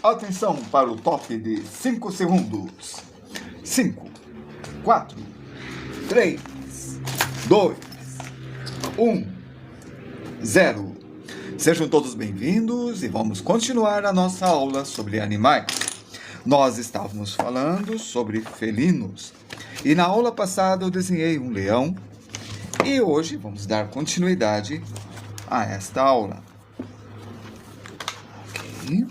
Atenção para o toque de 5 segundos. 5, 4, 3, 2, 1, 0. Sejam todos bem-vindos e vamos continuar a nossa aula sobre animais. Nós estávamos falando sobre felinos e na aula passada eu desenhei um leão e hoje vamos dar continuidade a esta aula. Ok.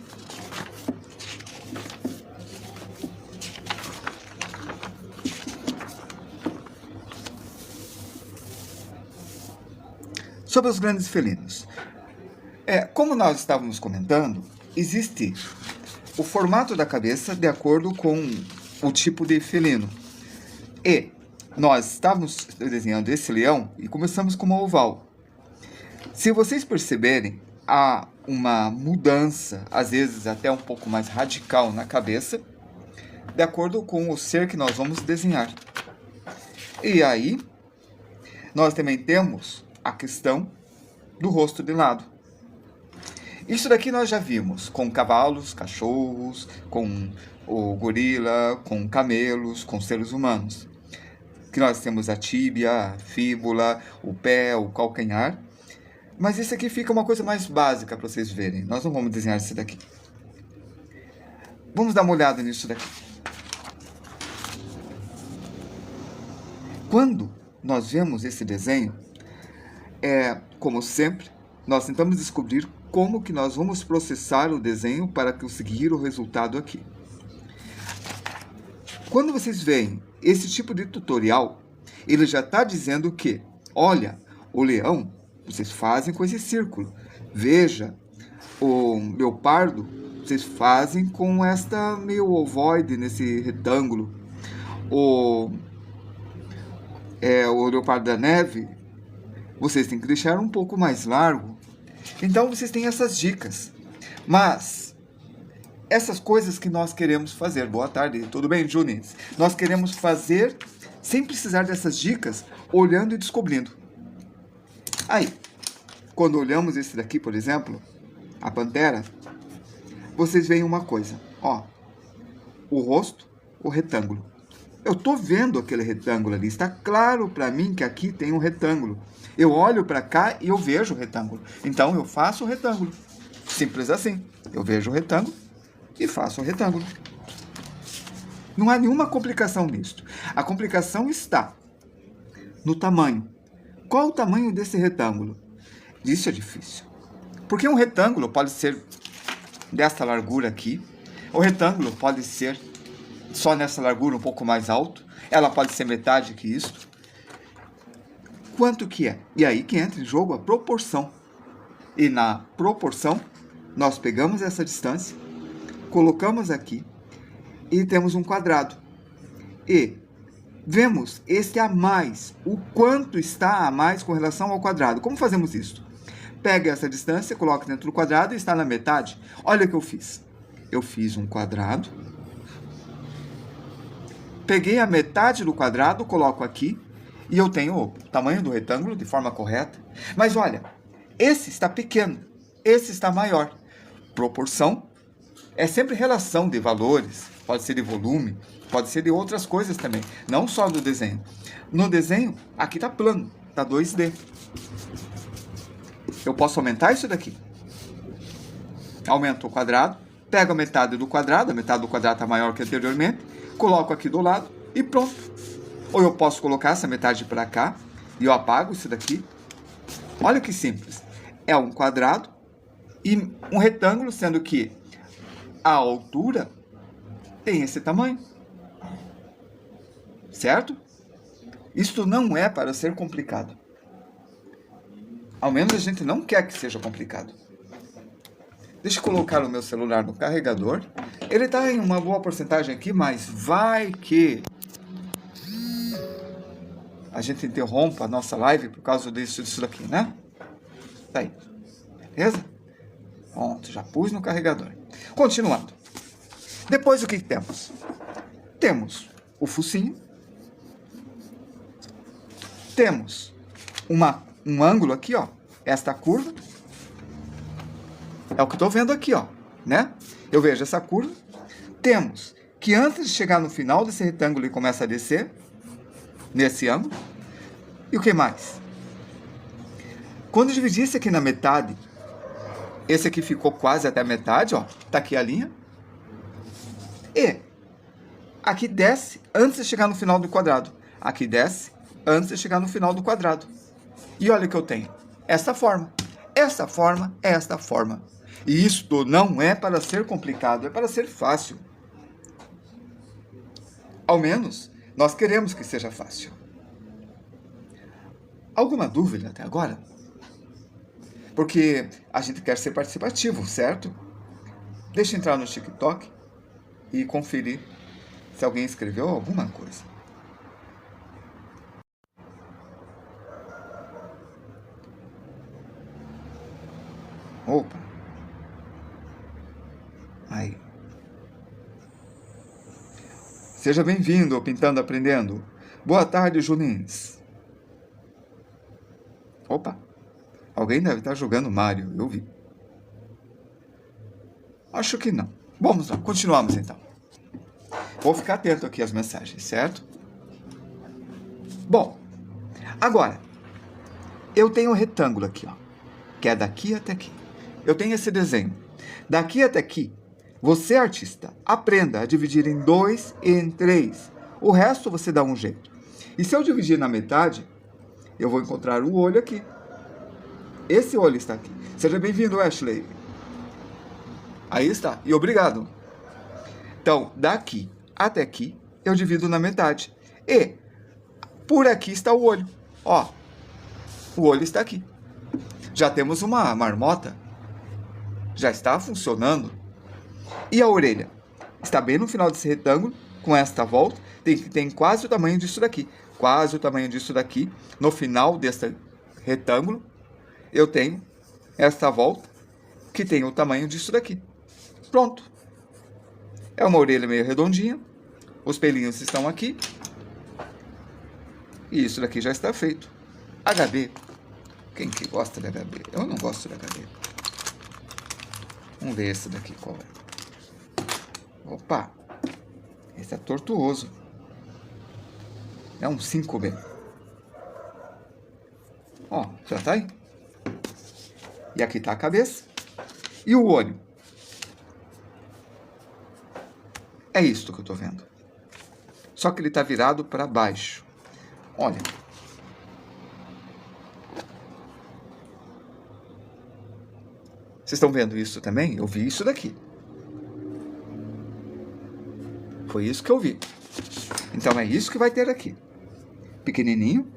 Sobre os grandes felinos. Como nós estávamos comentando, existe o formato da cabeça de acordo com o tipo de felino. E nós estávamos desenhando esse leão e começamos com uma oval. Se vocês perceberem, há uma mudança, às vezes até um pouco mais radical na cabeça, de acordo com o ser que nós vamos desenhar. E aí, nós também temos a questão do rosto de lado. Isso daqui nós já vimos com cavalos, cachorros, com o gorila, com camelos, com seres humanos. Que nós temos a tíbia, a fíbula, o pé, o calcanhar. Mas isso aqui fica uma coisa mais básica para vocês verem. Nós não vamos desenhar isso daqui. Vamos dar uma olhada nisso daqui. Quando nós vemos esse desenho, como sempre, nós tentamos descobrir como que nós vamos processar o desenho para conseguir o resultado aqui. Quando vocês veem esse tipo de tutorial, ele já está dizendo que, olha, o leão, vocês fazem com esse círculo. Veja, o leopardo, vocês fazem com esta meio ovoide nesse retângulo. O leopardo da neve, vocês têm que deixar um pouco mais largo. Então, vocês têm essas dicas. Mas, essas coisas que nós queremos fazer... Boa tarde, tudo bem, Junis? Nós queremos fazer sem precisar dessas dicas, olhando e descobrindo. Aí, quando olhamos esse daqui, por exemplo, a pantera, vocês veem uma coisa. Ó, o rosto, o retângulo. Eu estou vendo aquele retângulo ali. Está claro para mim que aqui tem um retângulo. Eu olho para cá e eu vejo o retângulo. Então, eu faço o retângulo. Simples assim. Eu vejo o retângulo e faço o retângulo. Não há nenhuma complicação nisso. A complicação está no tamanho. Qual o tamanho desse retângulo? Isso é difícil. Porque um retângulo pode ser dessa largura aqui. O retângulo pode ser só nessa largura um pouco mais alto. Ela pode ser metade que isso. Quanto que é? E aí que entra em jogo a proporção. E na proporção, nós pegamos essa distância, colocamos aqui e temos um quadrado. E vemos esse a mais, o quanto está a mais com relação ao quadrado. Como fazemos isso? Pega essa distância, coloca dentro do quadrado e está na metade. Olha o que eu fiz. Eu fiz um quadrado. Peguei a metade do quadrado, coloco aqui. E eu tenho o tamanho do retângulo de forma correta. Mas olha, esse está pequeno, esse está maior. Proporção é sempre relação de valores. Pode ser de volume, pode ser de outras coisas também. Não só do desenho. No desenho, aqui está plano, está 2D. Eu posso aumentar isso daqui. Aumento o quadrado, pego a metade do quadrado está maior que anteriormente, coloco aqui do lado e pronto. Ou eu posso colocar essa metade para cá e eu apago isso daqui. Olha que simples. É um quadrado e um retângulo, sendo que a altura tem esse tamanho. Certo? Isto não é para ser complicado. Ao menos a gente não quer que seja complicado. Deixa eu colocar o meu celular no carregador. Ele está em uma boa porcentagem aqui, mas vai que a gente interrompa a nossa live por causa disso daqui, né? Tá aí. Beleza? Pronto, já pus no carregador. Continuando. Depois o que temos? Temos o focinho. Temos um ângulo aqui, ó, esta curva. É o que eu estou vendo aqui, ó, né? Eu vejo essa curva. Temos que antes de chegar no final desse retângulo, ele começa a descer, nesse ângulo. E o que mais? Quando eu dividir esse aqui na metade, esse aqui ficou quase até a metade, ó, tá aqui a linha. E aqui desce antes de chegar no final do quadrado. Aqui desce antes de chegar no final do quadrado. E olha o que eu tenho. Esta forma. Esta forma é esta forma. E isto não é para ser complicado, é para ser fácil. Ao menos, nós queremos que seja fácil. Alguma dúvida até agora? Porque a gente quer ser participativo, certo? Deixa eu entrar no TikTok e conferir se alguém escreveu alguma coisa. Opa! Aí. Seja bem-vindo ao Pintando Aprendendo. Boa tarde, Julins. Opa! Alguém deve estar jogando Mario, eu vi. Acho que não. Vamos lá, continuamos então. Vou ficar atento aqui às mensagens, certo? Bom, agora, eu tenho um retângulo aqui, ó, que é daqui até aqui. Eu tenho esse desenho. Daqui até aqui, você, artista, aprenda a dividir em 2 e em 3. O resto você dá um jeito. E se eu dividir na metade, eu vou encontrar o olho aqui. Esse olho está aqui. Seja bem-vindo, Ashley. Aí está. E obrigado. Então, daqui até aqui, eu divido na metade. E por aqui está o olho. Ó, o olho está aqui. Já temos uma marmota. Já está funcionando. E a orelha? Está bem no final desse retângulo, com esta volta. Tem quase o tamanho disso daqui. Quase o tamanho disso daqui. No final desse retângulo, eu tenho esta volta, que tem o tamanho disso daqui. Pronto. É uma orelha meio redondinha. Os pelinhos estão aqui. E isso daqui já está feito. HB. Quem que gosta de HB? Eu não gosto de HB. Vamos ver esse daqui qual é. Opa. Esse é tortuoso. É um 5B. Ó, já tá aí. E aqui está a cabeça. E o olho? É isto que eu estou vendo. Só que ele está virado para baixo. Olha. Vocês estão vendo isso também? Eu vi isso daqui. Foi isso que eu vi. Então é isso que vai ter aqui. Pequenininho.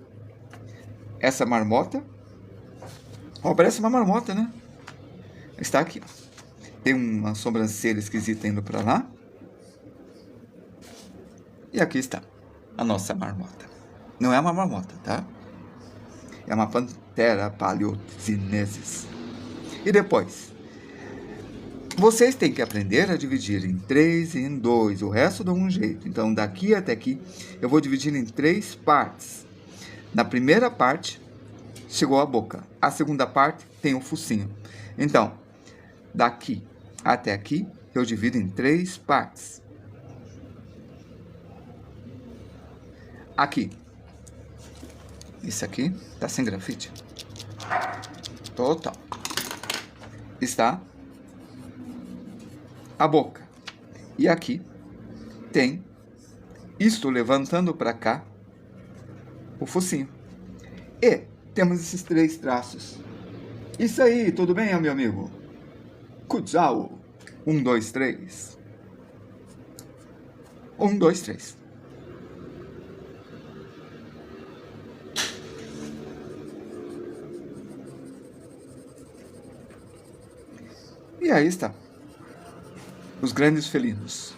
Essa marmota. Ó, parece uma marmota, né? Está aqui. Tem uma sobrancelha esquisita indo para lá. E aqui está a nossa marmota. Não é uma marmota, tá? É uma Panthera paleosinensis. E depois? Vocês têm que aprender a dividir em 3 e em 2. O resto dá um jeito. Então, daqui até aqui, eu vou dividir em 3 partes. Na primeira parte, chegou a boca. A segunda parte tem o focinho. Então, daqui até aqui, eu divido em 3 partes. Aqui. Isso aqui tá sem grafite. Total. Está a boca. E aqui tem, isto levantando para cá, o focinho. E temos esses 3 traços. Isso aí, tudo bem, meu amigo? Kujao. 1, 2, 3. 1, 2, 3. E aí está. Os grandes felinos.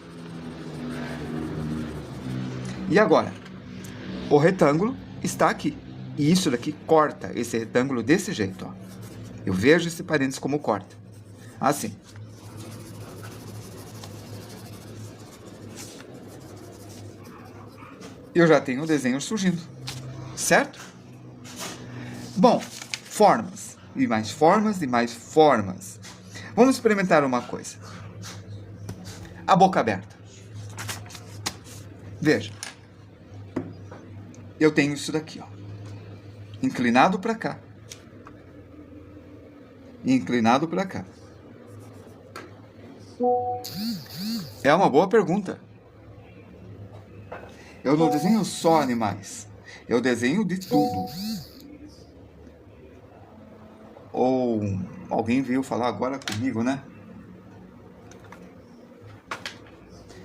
E agora? O retângulo está aqui. E isso daqui corta esse retângulo desse jeito, ó. Eu vejo esse parênteses como corta. Assim. eu já tenho o desenho surgindo, certo? Bom, formas, e mais formas, e mais formas. Vamos experimentar uma coisa. A boca aberta. Veja. Eu tenho isso daqui, ó. Inclinado para cá. E inclinado para cá. É uma boa pergunta. Eu não desenho só animais. Eu desenho de tudo. Ou alguém veio falar agora comigo, né?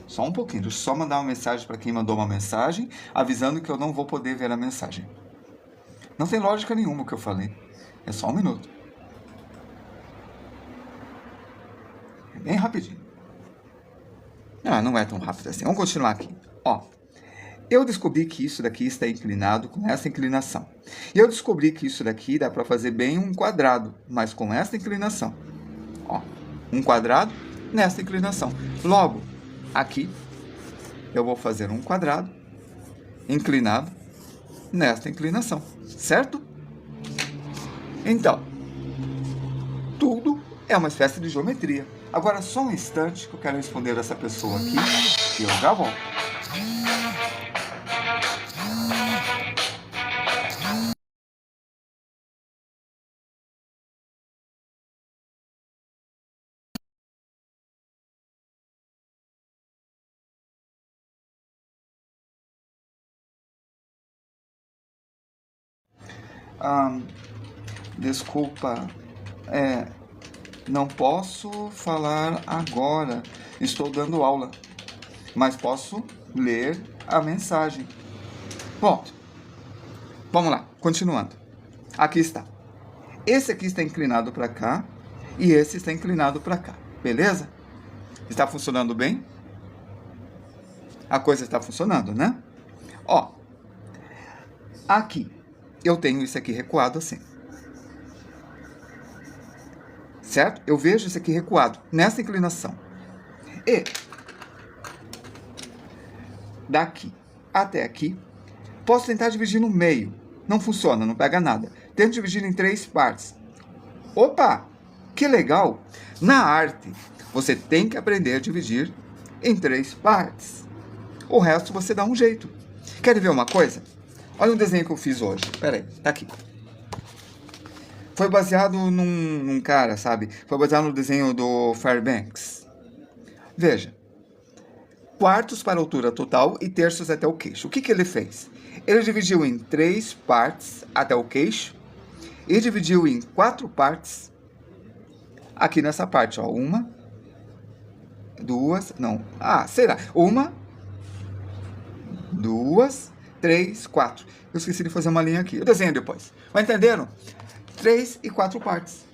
Só um pouquinho, deixa eu só mandar uma mensagem para quem mandou uma mensagem, avisando que eu não vou poder ver a mensagem. Não tem lógica nenhuma o que eu falei. É só um minuto. É bem rapidinho. Ah, não é tão rápido assim. Vamos continuar aqui. Ó, eu descobri que isso daqui está inclinado com essa inclinação. E eu descobri que isso daqui dá para fazer bem um quadrado, mas com essa inclinação. Ó, um quadrado nessa inclinação. Logo, aqui eu vou fazer um quadrado inclinado nesta inclinação, certo? Então, tudo é uma espécie de geometria. Agora, só um instante que eu quero responder essa pessoa aqui e eu já volto. Desculpa, não posso falar agora, estou dando aula, mas posso ler a mensagem. Bom, vamos lá, continuando. Aqui está. Esse aqui está inclinado para cá e esse está inclinado para cá, beleza? Está funcionando bem? A coisa está funcionando, né? Ó, aqui eu tenho isso aqui recuado assim. Certo? Eu vejo isso aqui recuado nessa inclinação. E daqui até aqui, posso tentar dividir no meio. Não funciona, não pega nada. Tento dividir em 3 partes. Opa, que legal! Na arte, você tem que aprender a dividir em 3 partes. O resto você dá um jeito. Quer ver uma coisa? Olha um desenho que eu fiz hoje. Pera aí, tá aqui. Foi baseado num cara, sabe? Foi baseado no desenho do Fairbanks. Veja. Quartos para a altura total e terços até o queixo. O que ele fez? Ele dividiu em 3 partes até o queixo e dividiu em 4 partes aqui nessa parte, ó. 1, 2, não. Sei lá. 1, 2, 3, 4. Eu esqueci de fazer uma linha aqui. Eu desenho depois. Mas entenderam? 3 e 4 partes.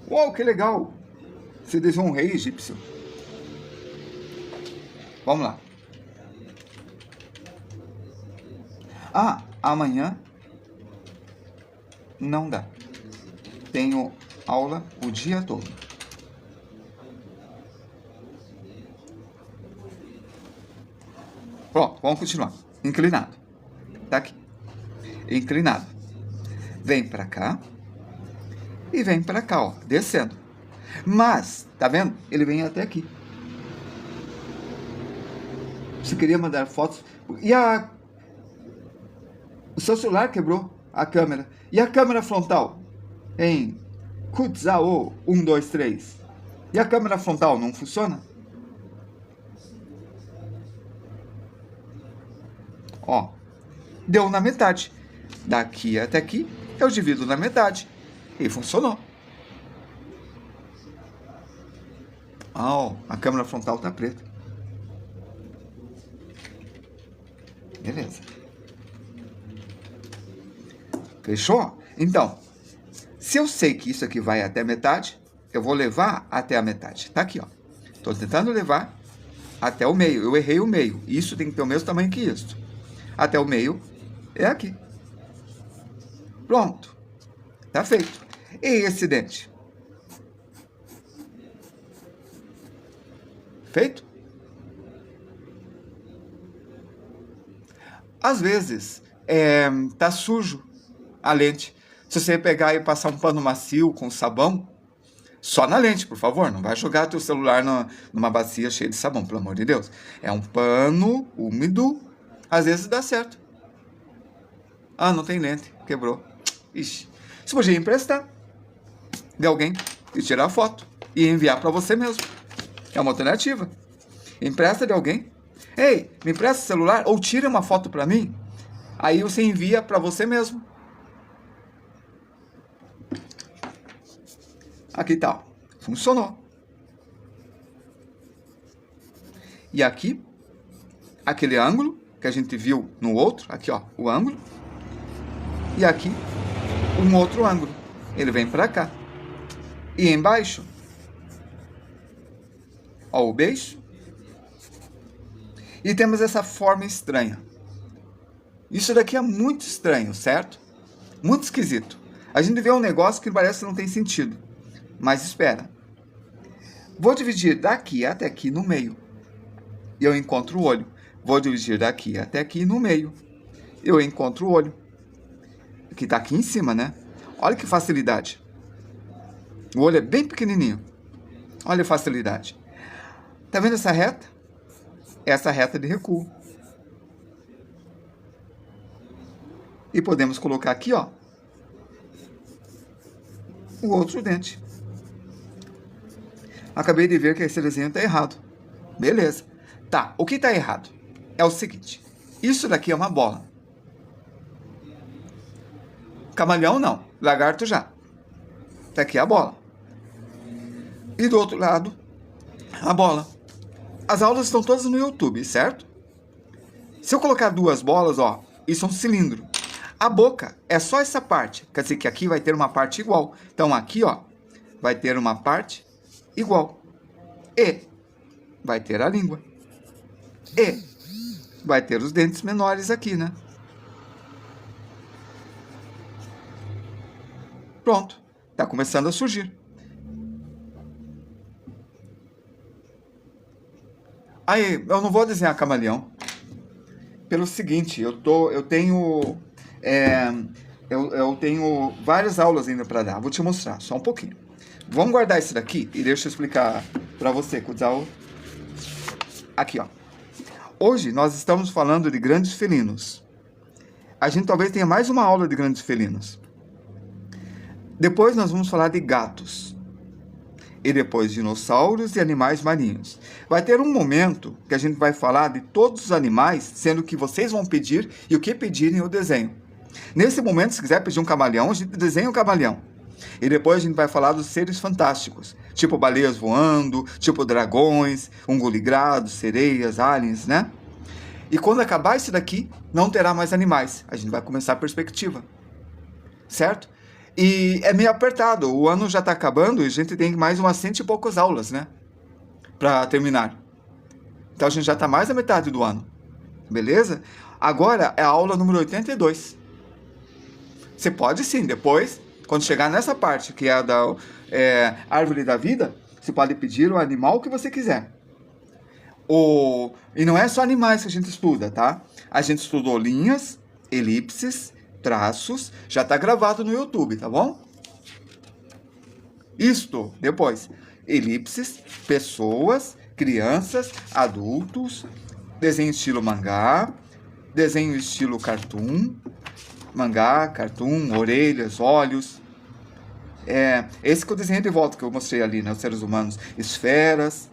Uau, que legal! Você desenhou um rei egípcio. Vamos lá. Amanhã não dá. Tenho aula o dia todo. Pronto, vamos continuar. Inclinado. Tá aqui. Inclinado. Vem pra cá. E vem pra cá, ó. Descendo. Mas, tá vendo? Ele vem até aqui. Você queria mandar fotos. E o seu celular quebrou a câmera. E a câmera frontal? Em Kutzao 1, 2, 3. E a câmera frontal não funciona? Ó, deu na metade. Daqui até aqui, eu divido na metade. E funcionou. A câmera frontal tá preta. Beleza. Fechou? Então, se eu sei que isso aqui vai até a metade, eu vou levar até a metade. Tá aqui, ó. Tô tentando levar até o meio. Eu errei o meio. Isso tem que ter o mesmo tamanho que isso. Até o meio é aqui. Pronto. Tá feito. E esse dente? Feito? Às vezes, tá sujo a lente. Se você pegar e passar um pano macio com sabão, só na lente, por favor. Não vai jogar teu celular numa bacia cheia de sabão, pelo amor de Deus. É um pano úmido, às vezes dá certo. Ah, não tem lente, quebrou. Ixi. Você podia emprestar de alguém e tirar a foto e enviar para você mesmo. É uma alternativa. Empresta de alguém. Ei, me empresta o celular ou tira uma foto para mim. Aí você envia para você mesmo. Aqui tá. Funcionou. E aqui, aquele ângulo que a gente viu no outro. Aqui, ó, o ângulo. E aqui, um outro ângulo. Ele vem para cá. E embaixo, ó, o beijo. E temos essa forma estranha. Isso daqui é muito estranho, certo? Muito esquisito. A gente vê um negócio que parece que não tem sentido. Mas espera. Vou dividir daqui até aqui no meio. E eu encontro o olho. Vou dividir daqui até aqui no meio. Eu encontro o olho. Que está aqui em cima, né? Olha que facilidade. O olho é bem pequenininho. Olha a facilidade. Tá vendo essa reta? Essa reta de recuo. E podemos colocar aqui, ó, o outro dente. Acabei de ver que esse desenho está errado. Beleza. Tá, o que está errado? É o seguinte. Isso daqui é uma bola. Camaleão não. Lagarto já. Tá aqui a bola. E do outro lado, a bola. As aulas estão todas no YouTube, certo? Se eu colocar duas bolas, ó, isso é um cilindro. A boca é só essa parte. Quer dizer que aqui vai ter uma parte igual. Então aqui, ó, vai ter uma parte igual. E vai ter a língua. E vai ter os dentes menores aqui, né? Pronto. Tá começando a surgir. Aí, eu não vou desenhar camaleão. Pelo seguinte, eu tenho várias aulas ainda para dar. Vou te mostrar, só um pouquinho. Vamos guardar esse daqui e deixa eu explicar para você, Kudzao. Aqui, ó. Hoje nós estamos falando de grandes felinos. A gente talvez tenha mais uma aula de grandes felinos. Depois nós vamos falar de gatos. E depois dinossauros e animais marinhos. Vai ter um momento que a gente vai falar de todos os animais, sendo que vocês vão pedir e o que pedirem eu desenho. Nesse momento, se quiser pedir um camaleão, a gente desenha um camaleão. E depois a gente vai falar dos seres fantásticos, tipo baleias voando, tipo dragões, ungoligrados, sereias, aliens, né? E quando acabar isso daqui, não terá mais animais. A gente vai começar a perspectiva, certo? E é meio apertado, o ano já está acabando e a gente tem mais umas 100 e poucas aulas, né? Para terminar. Então a gente já está mais da metade do ano, beleza? Agora é a aula número 82. Você pode sim, depois, quando chegar nessa parte que é a da árvore da vida, você pode pedir o animal que você quiser. E não é só animais que a gente estuda, tá? A gente estudou linhas, elipses, traços, já está gravado no YouTube, tá bom? Isto, depois, elipses, pessoas, crianças, adultos, desenho estilo mangá, desenho estilo cartoon, mangá, cartoon, orelhas, olhos. Esse que eu desenhei de volta, que eu mostrei ali, né? Os seres humanos, esferas.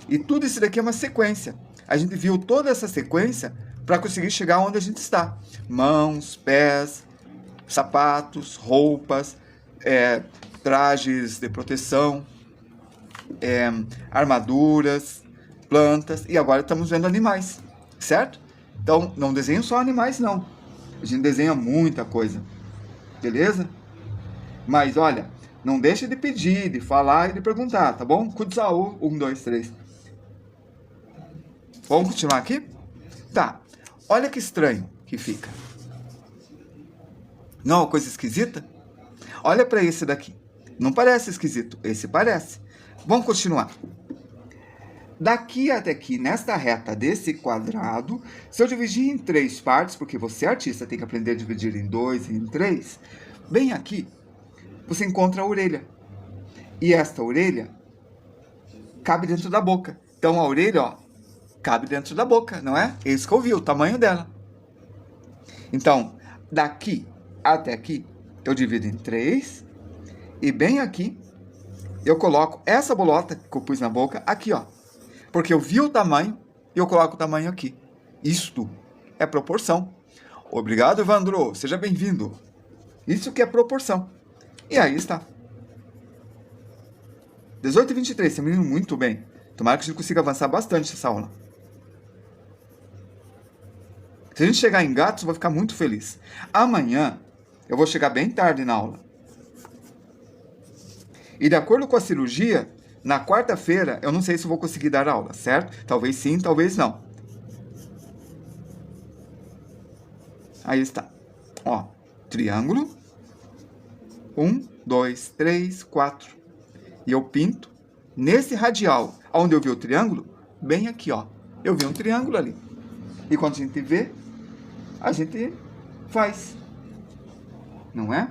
E tudo isso daqui é uma sequência. A gente viu toda essa sequência para conseguir chegar onde a gente está. Mãos, pés, sapatos, roupas, trajes de proteção, armaduras, plantas. E agora estamos vendo animais, certo? Então, não desenho só animais, não. A gente desenha muita coisa, beleza? Mas, olha, não deixe de pedir, de falar e de perguntar, tá bom? Kudzao, 1, 2, 3. Vamos continuar aqui? Tá. Olha que estranho que fica. Não é uma coisa esquisita? Olha para esse daqui. Não parece esquisito. Esse parece. Vamos continuar. Daqui até aqui, nesta reta desse quadrado, se eu dividir em 3 partes, porque você, artista, tem que aprender a dividir em 2 e em 3, bem aqui, você encontra a orelha. E esta orelha cabe dentro da boca. Então, a orelha, ó, cabe dentro da boca, não é? É isso que eu vi, o tamanho dela. Então, daqui até aqui, eu divido em 3. E bem aqui, eu coloco essa bolota que eu pus na boca aqui, ó. Porque eu vi o tamanho e eu coloco o tamanho aqui. Isto é proporção. Obrigado, Evandro. Seja bem-vindo. Isso que é proporção. E aí está. 18h23, você me viu muito bem. Tomara que a gente consiga avançar bastante essa aula. Se a gente chegar em gatos, eu vou ficar muito feliz. Amanhã, eu vou chegar bem tarde na aula. E de acordo com a cirurgia, na quarta-feira, eu não sei se eu vou conseguir dar aula, certo? Talvez sim, talvez não. Aí está. Ó, triângulo. 1, 2, 3, 4. E eu pinto nesse radial, onde eu vi o triângulo, bem aqui, ó. Eu vi um triângulo ali. E quando a gente vê, a gente faz. Não é?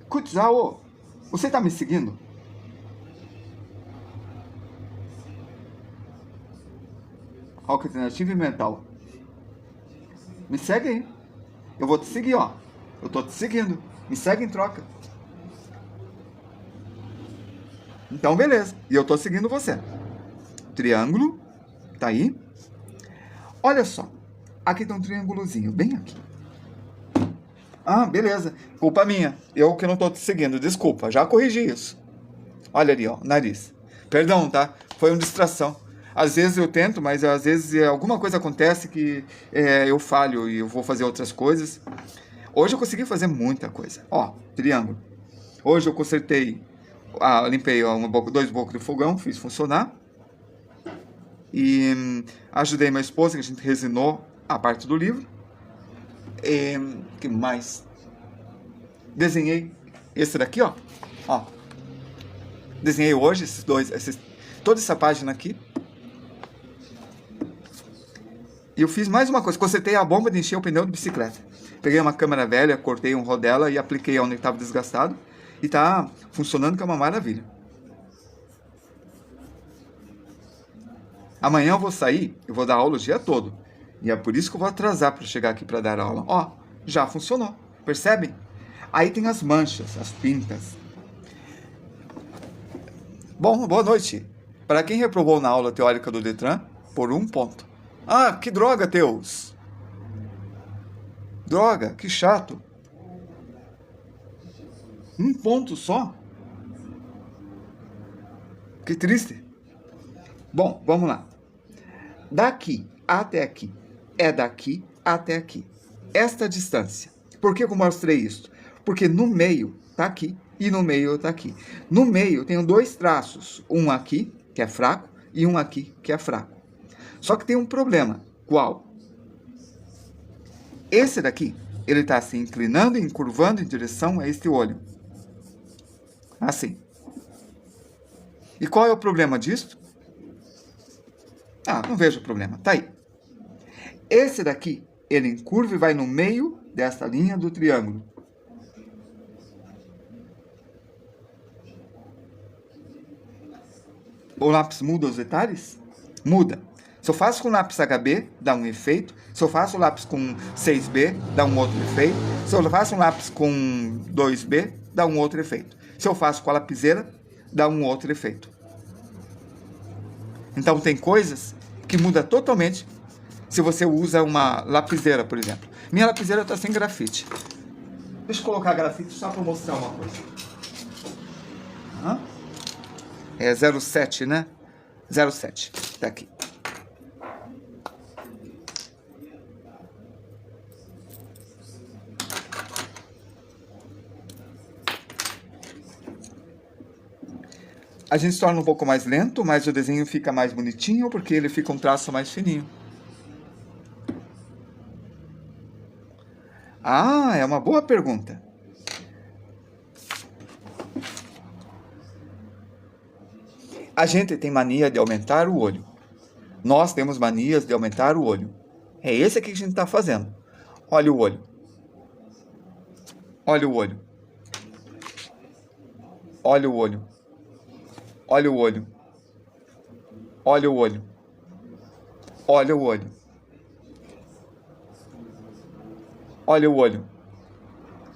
Kutzao, você tá me seguindo? Alternativa mental. Me segue aí. Eu vou te seguir, ó. Eu tô te seguindo. Me segue em troca. Então, beleza. E eu tô seguindo você. Triângulo. Tá aí. Olha só. Aqui tem um triângulozinho, bem aqui. Ah, beleza. Culpa minha. Eu que não tô te seguindo. Desculpa. Já corrigi isso. Olha ali, ó. Nariz. Perdão, tá? Foi uma distração. Às vezes eu tento, mas às vezes alguma coisa acontece que eu falho e eu vou fazer outras coisas. Hoje eu consegui fazer muita coisa. Ó, triângulo. Hoje eu consertei, limpei 2 bocos de fogão, fiz funcionar. E ajudei minha esposa, que a gente resinou a parte do livro. Que mais? Desenhei esse daqui, ó. Ó. Desenhei hoje toda essa página aqui. E eu fiz mais uma coisa, consertei a bomba de encher o pneu de bicicleta. Peguei uma câmera velha, cortei um rodela e apliquei onde estava desgastado. E tá funcionando, que é uma maravilha. Amanhã eu vou sair, eu vou dar aula o dia todo. E é por isso que eu vou atrasar para chegar aqui para dar aula. Ó, já funcionou, percebem? Aí tem as manchas, as pintas. Bom, boa noite. Para quem reprovou na aula teórica do Detran, por 1 ponto. Ah, que droga, Teus! Droga, que chato. 1 ponto só? Que triste. Bom, vamos lá. Daqui até aqui é daqui até aqui. Esta distância. Por que eu mostrei isso? Porque no meio está aqui e no meio está aqui. No meio tem 2 traços. Um aqui, que é fraco, e um aqui, que é fraco. Só que tem um problema. Qual? Esse daqui, ele está se inclinando e encurvando em direção a este olho. Assim. E qual é o problema disso? Ah, não vejo problema. Tá aí. Esse daqui, ele encurva e vai no meio dessa linha do triângulo. O lápis muda os detalhes? Muda. Se eu faço com lápis HB, dá um efeito. Se eu faço lápis com 6B, dá um outro efeito. Se eu faço um lápis com 2B, dá um outro efeito. Se eu faço com a lapiseira, dá um outro efeito. Então, tem coisas que mudam totalmente se você usa uma lapiseira, por exemplo. Minha lapiseira está sem grafite. Deixa eu colocar grafite só para mostrar uma coisa. É 07, né? 07. Tá aqui. A gente se torna um pouco mais lento, mas o desenho fica mais bonitinho, porque ele fica um traço mais fininho. Ah, é uma boa pergunta. A gente tem mania de aumentar o olho. Nós temos manias de aumentar o olho. É esse aqui que a gente está fazendo. Olha o olho. Olha o olho. Olha o olho. Olha o olho. Olha o olho. Olha o olho. Olha o olho.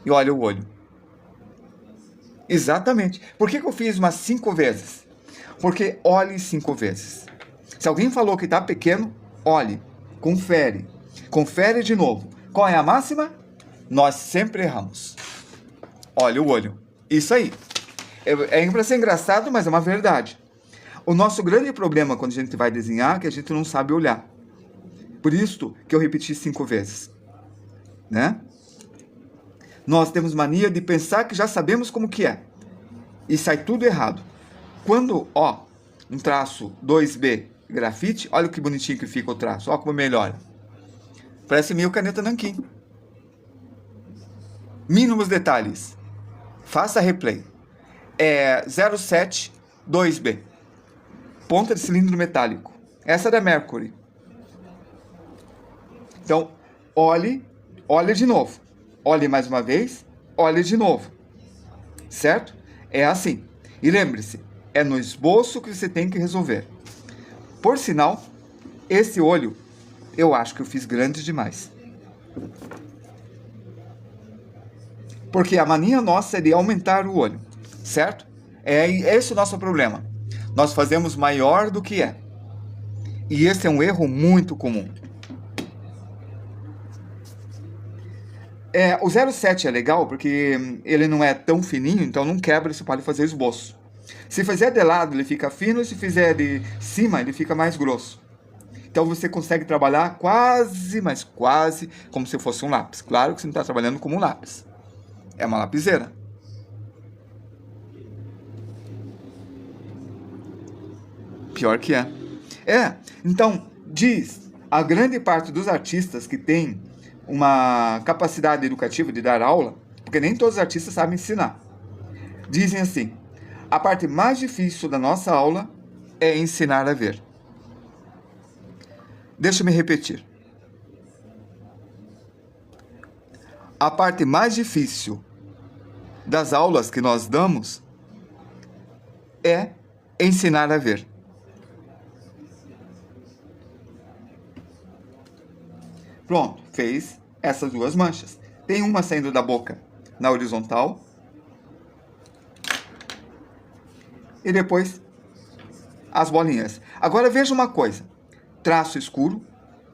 E olha o olho. Exatamente. Por que eu fiz umas 5 vezes? Porque olhe 5 vezes. Se alguém falou que está pequeno, olhe. Confere. Confere de novo. Qual é a máxima? Nós sempre erramos. Olha o olho. Isso aí. É para ser engraçado, mas é uma verdade. O nosso grande problema quando a gente vai desenhar é que a gente não sabe olhar. Por isso que eu repeti 5 vezes. Né? Nós temos mania de pensar que já sabemos como que é. E sai tudo errado. Quando, ó, um traço 2B grafite, olha que bonitinho que fica o traço. Olha como melhora. Parece meio caneta nanquim. Mínimos detalhes. Faça replay. É 07 2B. Ponta de cilindro metálico. Essa é da Mercury. Então, olhe de novo. Olhe mais uma vez, olhe de novo. Certo? É assim. E lembre-se, é no esboço que você tem que resolver. Por sinal, esse olho, eu acho que eu fiz grande demais. Porque a mania nossa é de aumentar o olho. Certo? É esse o nosso problema. Nós fazemos maior do que é. E esse é um erro muito comum. O 07 é legal porque ele não é tão fininho, então não quebra e você pode fazer esboço. Se fizer de lado, ele fica fino, e se fizer de cima, ele fica mais grosso. Então você consegue trabalhar quase, mas quase, como se fosse um lápis. Claro que você não está trabalhando como um lápis. É uma lapiseira. Pior que é. Então, diz a grande parte dos artistas que tem uma capacidade educativa de dar aula, porque nem todos os artistas sabem ensinar. Dizem assim: a parte mais difícil da nossa aula é ensinar a ver. Deixa eu me repetir. A parte mais difícil das aulas que nós damos é ensinar a ver. Pronto, fez essas 2 manchas. Tem uma saindo da boca na horizontal. E depois as bolinhas. Agora veja uma coisa. Traço escuro,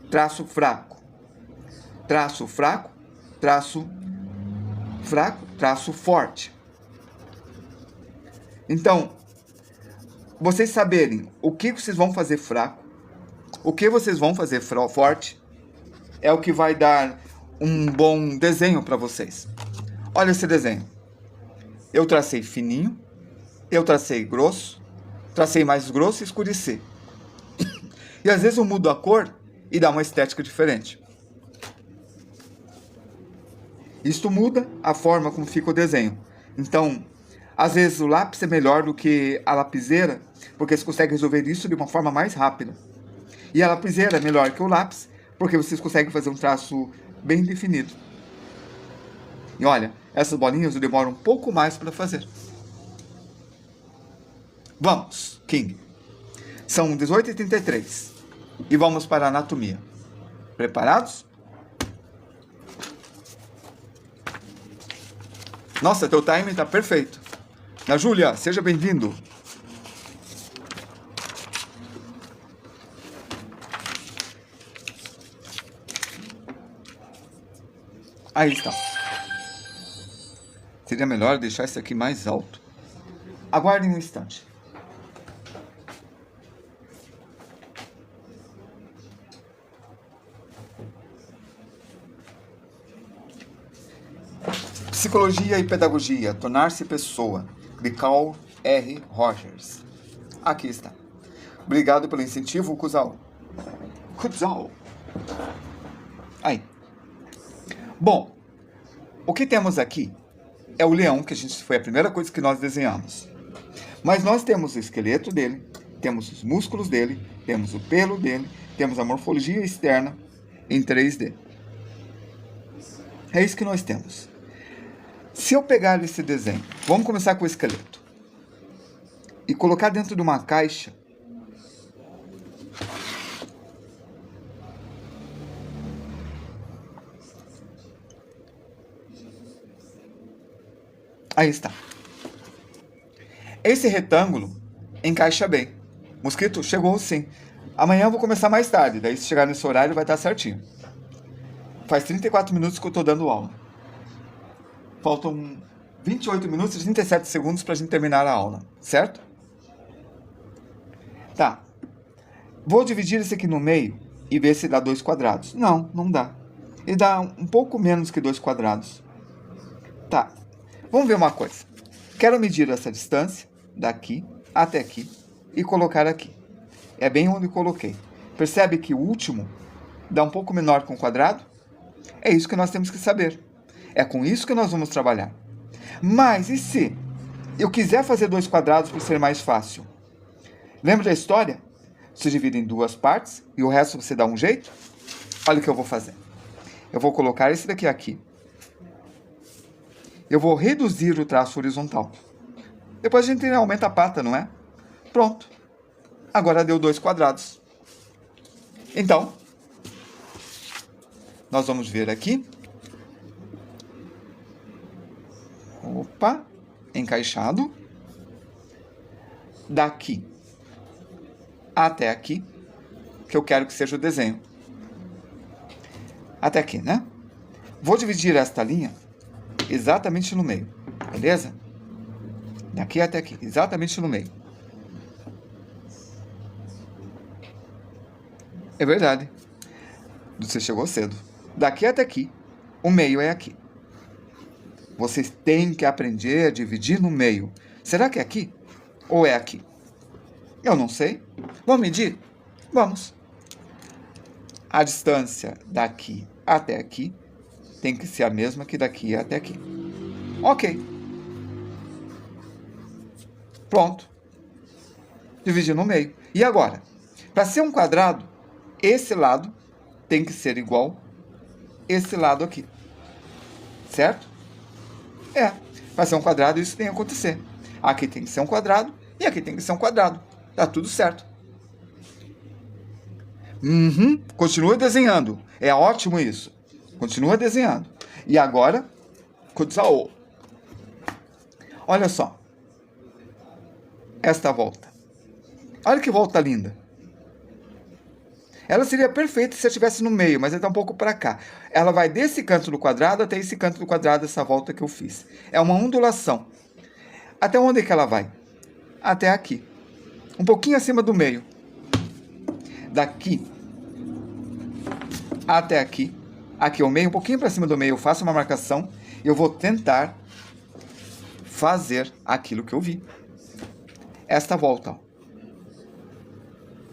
traço fraco. Traço fraco, traço fraco, traço forte. Então, vocês saberem o que vocês vão fazer fraco, o que vocês vão fazer forte, é o que vai dar um bom desenho para vocês. Olha esse desenho. Eu tracei fininho, eu tracei grosso, tracei mais grosso e escureci. E às vezes eu mudo a cor e dá uma estética diferente. Isto muda a forma como fica o desenho. Então, às vezes o lápis é melhor do que a lapiseira, porque você consegue resolver isso de uma forma mais rápida. E a lapiseira é melhor que o lápis, porque vocês conseguem fazer um traço bem definido. E olha, essas bolinhas eu demoro um pouco mais para fazer. Vamos, King. São 18h33 e vamos para a anatomia. Preparados? Nossa, teu timing está perfeito. Na Júlia, seja bem-vindo. Aí está. Seria melhor deixar esse aqui mais alto. Aguardem um instante. Psicologia e Pedagogia, Tornar-se Pessoa, de Carl R. Rogers. Aqui está. Obrigado pelo incentivo, Kuzal. Aí. Bom, o que temos aqui é o leão, que foi a primeira coisa que nós desenhamos. Mas nós temos o esqueleto dele, temos os músculos dele, temos o pelo dele, temos a morfologia externa em 3D. É isso que nós temos. Se eu pegar esse desenho, vamos começar com o esqueleto, e colocar dentro de uma caixa, aí está. Esse retângulo encaixa bem. Mosquito, chegou sim. Amanhã eu vou começar mais tarde, daí se chegar nesse horário vai estar certinho. Faz 34 minutos que eu estou dando aula. Faltam 28 minutos e 37 segundos para a gente terminar a aula, certo? Tá. Vou dividir esse aqui no meio e ver se dá 2 quadrados. Não, não dá. Ele dá um pouco menos que 2 quadrados. Tá. Vamos ver uma coisa. Quero medir essa distância daqui até aqui e colocar aqui. É bem onde eu coloquei. Percebe que o último dá um pouco menor que um quadrado? É isso que nós temos que saber. É com isso que nós vamos trabalhar. Mas e se eu quiser fazer 2 quadrados para ser mais fácil? Lembra da história? Você divide em 2 partes e o resto você dá um jeito? Olha o que eu vou fazer. Eu vou colocar esse daqui aqui. Eu vou reduzir o traço horizontal. Depois a gente aumenta a pata, não é? Pronto. Agora deu 2 quadrados. Então, nós vamos ver aqui. Opa, encaixado. Daqui até aqui, que eu quero que seja o desenho. Até aqui, né? Vou dividir esta linha exatamente no meio, beleza? Daqui até aqui, exatamente no meio. É verdade. Você chegou cedo. Daqui até aqui, o meio é aqui. Vocês têm que aprender a dividir no meio. Será que é aqui? Ou é aqui? Eu não sei. Vamos medir? Vamos. A distância daqui até aqui tem que ser a mesma que daqui até aqui. Ok. Pronto. Dividir no meio. E agora? Para ser um quadrado, esse lado tem que ser igual esse lado aqui. Certo? É. Para ser um quadrado, isso tem que acontecer. Aqui tem que ser um quadrado e aqui tem que ser um quadrado. Tá tudo certo. Continua desenhando. É ótimo isso. Continua desenhando. E agora, Kutsao. Olha só. Esta volta. Olha que volta linda. Ela seria perfeita se eu estivesse no meio, mas ela está um pouco para cá. Ela vai desse canto do quadrado até esse canto do quadrado, essa volta que eu fiz. É uma ondulação. Até onde é que ela vai? Até aqui. Um pouquinho acima do meio. Daqui até aqui. Aqui é o meio, um pouquinho para cima do meio, eu faço uma marcação e eu vou tentar fazer aquilo que eu vi. Esta volta, ó.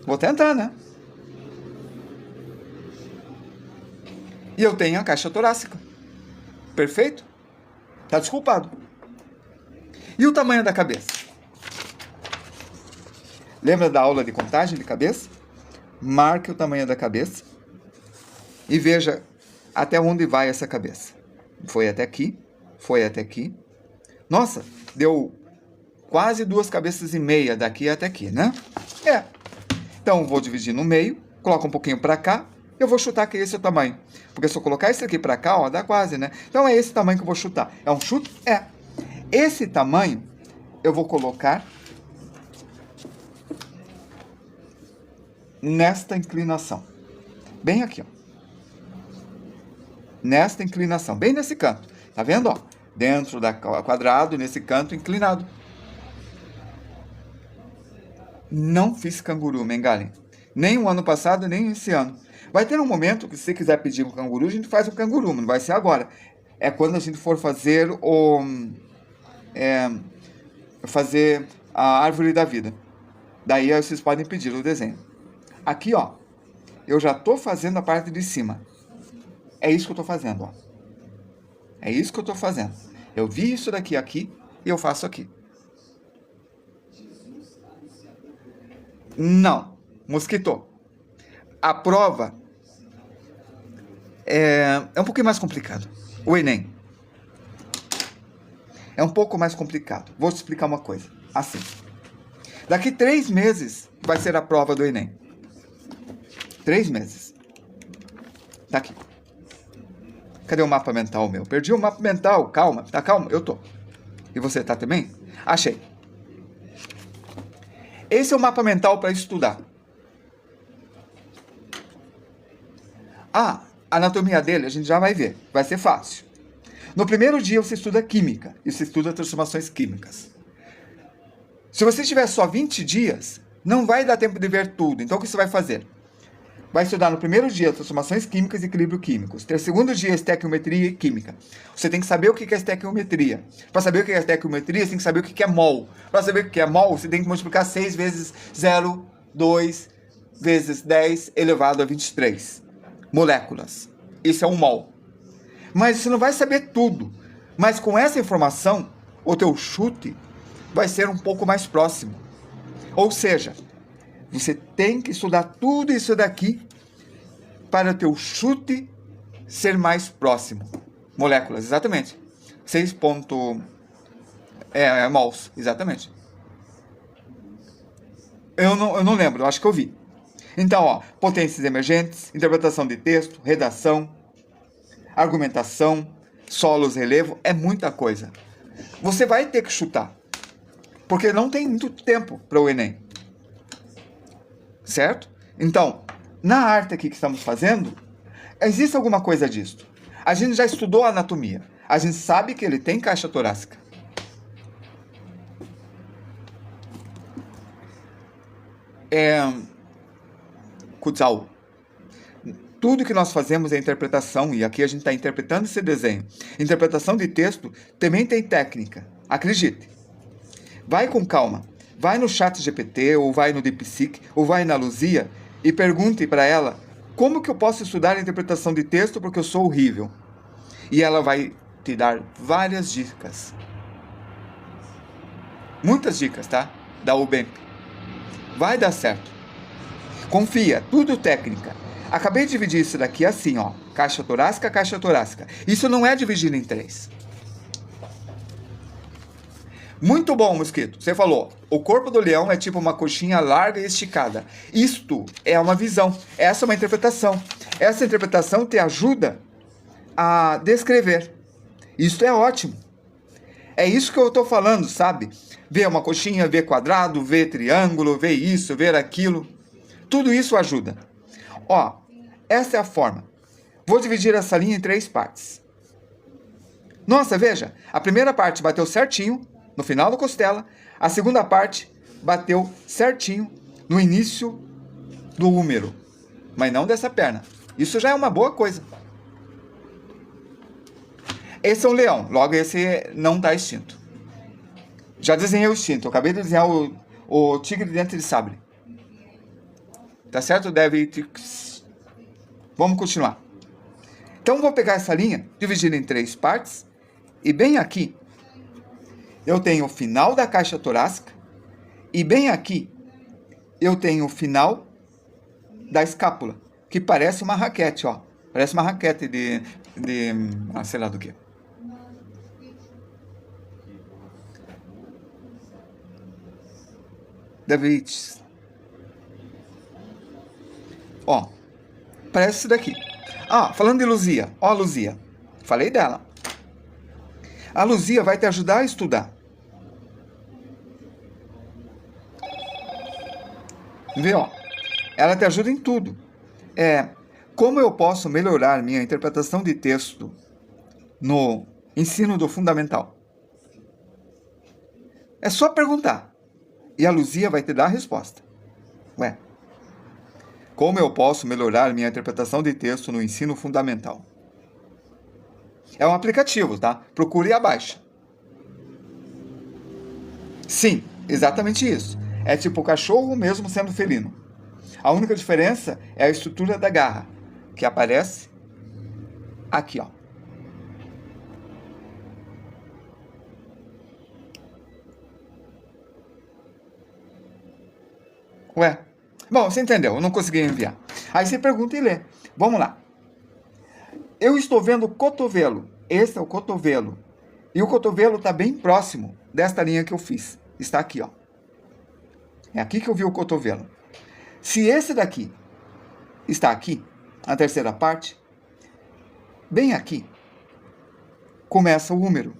Vou tentar, né? E eu tenho a caixa torácica. Perfeito? Tá desculpado. E o tamanho da cabeça? Lembra da aula de contagem de cabeça? Marque o tamanho da cabeça e veja até onde vai essa cabeça. Foi até aqui, foi até aqui. Nossa, deu quase 2,5 cabeças daqui até aqui, né? É. Então, vou dividir no meio, coloco um pouquinho para cá, eu vou chutar que esse é o tamanho. Porque se eu colocar esse aqui para cá, ó, dá quase, né? Então, é esse tamanho que eu vou chutar. É um chute? É. Esse tamanho, eu vou colocar nesta inclinação. Bem aqui, ó. Nesta inclinação, bem nesse canto. Tá vendo, ó? Dentro da quadrado, nesse canto inclinado. Não fiz canguru, Mengalen. Nem o ano passado, nem esse ano. Vai ter um momento que, se você quiser pedir um canguru, a gente faz um canguru, mas não vai ser agora. É quando a gente for fazer fazer a árvore da vida. Daí vocês podem pedir o desenho. Aqui, ó, eu já estou fazendo a parte de cima. É isso que eu estou fazendo, ó. É isso que eu estou fazendo. Eu vi isso daqui aqui e eu faço aqui. Não, mosquito. A prova é um pouquinho mais complicado. O Enem é um pouco mais complicado. Vou te explicar uma coisa. Assim, daqui 3 meses vai ser a prova do Enem. 3 meses. Tá aqui. Cadê o mapa mental meu? Perdi o mapa mental. Calma, tá calmo? Eu tô. E você tá também? Achei. Esse é o mapa mental para estudar. A anatomia dele a gente já vai ver. Vai ser fácil. No primeiro dia você estuda química. E você estuda transformações químicas. Se você tiver só 20 dias, não vai dar tempo de ver tudo. Então o que você vai fazer? Vai estudar no primeiro dia transformações químicas e equilíbrio químicos. No segundo dia, estequiometria e química. Você tem que saber o que é estequiometria. Para saber o que é estequiometria, você tem que saber o que é mol. Para saber o que é mol, você tem que multiplicar 6 vezes 0,2 vezes 10 elevado a 23 moléculas. Isso é um mol. Mas você não vai saber tudo. Mas com essa informação, o teu chute vai ser um pouco mais próximo. Ou seja, você tem que estudar tudo isso daqui para o teu chute ser mais próximo. Moléculas, exatamente. 6 mols, exatamente. Eu não lembro, eu acho que eu vi. Então, ó, potências emergentes, interpretação de texto, redação, argumentação, solos, relevo, é muita coisa. Você vai ter que chutar, porque não tem muito tempo para o Enem. Certo? Então, na arte aqui que estamos fazendo, existe alguma coisa disso. A gente já estudou a anatomia. A gente sabe que ele tem caixa torácica. Kutzal. Tudo que nós fazemos é interpretação, e aqui a gente está interpretando esse desenho. Interpretação de texto também tem técnica. Acredite. Vai com calma. Vai no chat GPT, ou vai no DeepSeek, ou vai na Luzia, e pergunte para ela como que eu posso estudar a interpretação de texto porque eu sou horrível. E ela vai te dar várias dicas. Muitas dicas, tá? Da UBEMP. Vai dar certo. Confia, tudo técnica. Acabei de dividir isso daqui assim, ó. Caixa torácica, caixa torácica. Isso não é dividido em 3. Muito bom, Mosquito. Você falou, o corpo do leão é tipo uma coxinha larga e esticada. Isto é uma visão. Essa é uma interpretação. Essa interpretação te ajuda a descrever. Isso é ótimo. É isso que eu estou falando, sabe? Ver uma coxinha, ver quadrado, ver triângulo, ver isso, ver aquilo. Tudo isso ajuda. Ó, essa é a forma. Vou dividir essa linha em 3 partes. Nossa, veja. A primeira parte bateu certinho no final da costela. A segunda parte bateu certinho no início do húmero. Mas não dessa perna. Isso já é uma boa coisa. Esse é um leão. Logo, esse não está extinto. Já desenhei o extinto. Eu acabei de desenhar o tigre de dente de sabre. Tá certo? Vamos continuar. Então, vou pegar essa linha, dividir em 3 partes. E bem aqui, eu tenho o final da caixa torácica. E bem aqui, eu tenho o final da escápula. Que parece uma raquete, ó. Parece uma raquete sei lá do que. David. Ó, parece isso daqui. Ah, falando de Luzia. Ó a Luzia. Falei dela. A Luzia vai te ajudar a estudar. Vê, ó. Ela te ajuda em tudo. Como eu posso melhorar minha interpretação de texto no ensino do fundamental? É só perguntar. E a Luzia vai te dar a resposta. Ué. Como eu posso melhorar minha interpretação de texto no ensino fundamental? É um aplicativo, tá? Procure e abaixa. Sim, exatamente isso. É tipo cachorro mesmo sendo felino. A única diferença é a estrutura da garra, que aparece aqui, ó. Ué, Bom, você entendeu, eu não consegui enviar. Aí você pergunta e lê. Vamos lá. Eu estou vendo o cotovelo. Esse é o cotovelo. E o cotovelo está bem próximo desta linha que eu fiz. Está aqui, ó. É aqui que eu vi o cotovelo. Se esse daqui está aqui, a terceira parte, bem aqui, começa o húmero.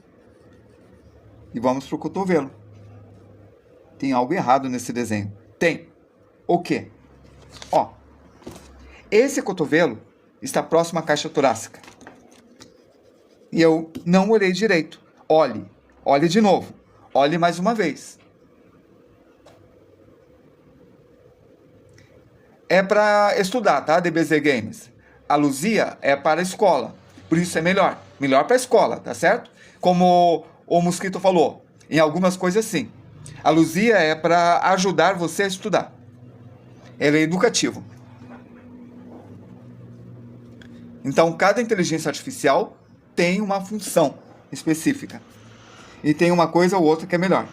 E vamos para o cotovelo. Tem algo errado nesse desenho. Tem. O quê? Ó, esse cotovelo está próximo à caixa torácica. E eu não olhei direito. Olhe. Olhe de novo. Olhe mais uma vez. É para estudar, tá? DBZ Games. A Luzia é para a escola. Por isso é melhor. Melhor para a escola, tá certo? Como o Mosquito falou. Em algumas coisas sim. A Luzia é para ajudar você a estudar. Ele é educativo. Então, cada inteligência artificial tem uma função específica. E tem uma coisa ou outra que é melhor.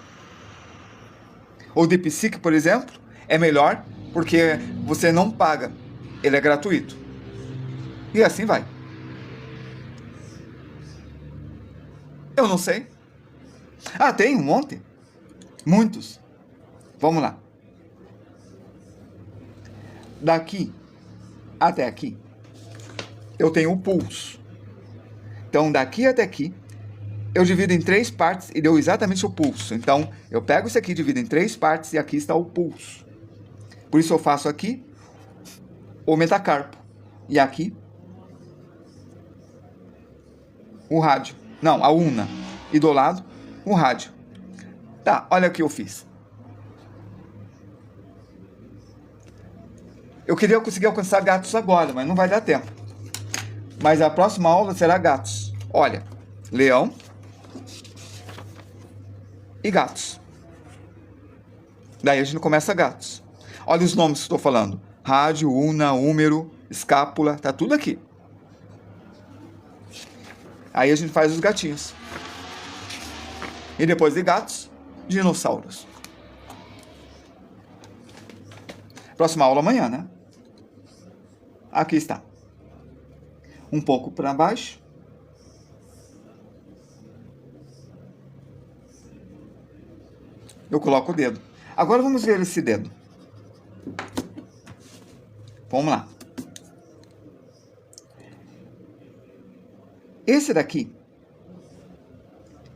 O DeepSeek, por exemplo, é melhor porque você não paga. Ele é gratuito. E assim vai. Eu não sei. Ah, tem um monte. Muitos. Vamos lá. Daqui até aqui, eu tenho o pulso. Então, daqui até aqui, eu divido em 3 partes e deu exatamente o pulso. Então, eu pego isso aqui, divido em 3 partes e aqui está o pulso. Por isso eu faço aqui o metacarpo. E aqui, o rádio. Não, a una. E do lado, o rádio. Tá, olha o que eu fiz. Eu queria conseguir alcançar gatos agora, mas não vai dar tempo. Mas a próxima aula será gatos. Olha, leão e gatos. Daí a gente começa gatos. Olha os nomes que estou falando. Rádio, una, húmero, escápula, tá tudo aqui. Aí a gente faz os gatinhos. E depois de gatos, dinossauros. Próxima aula amanhã, né? Aqui está. Um pouco para baixo. Eu coloco o dedo. Agora vamos ver esse dedo. Vamos lá. Esse daqui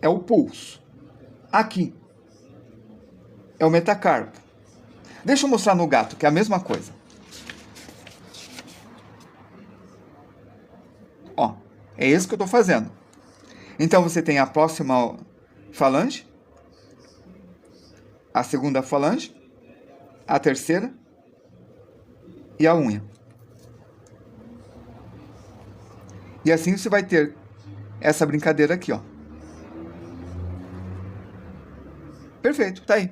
é o pulso. Aqui é o metacarpo. Deixa eu mostrar no gato, que é a mesma coisa. Ó, é isso que eu estou fazendo. Então você tem a próxima falange, a segunda falange, a terceira e a unha. E assim você vai ter essa brincadeira aqui, ó. Perfeito, tá aí.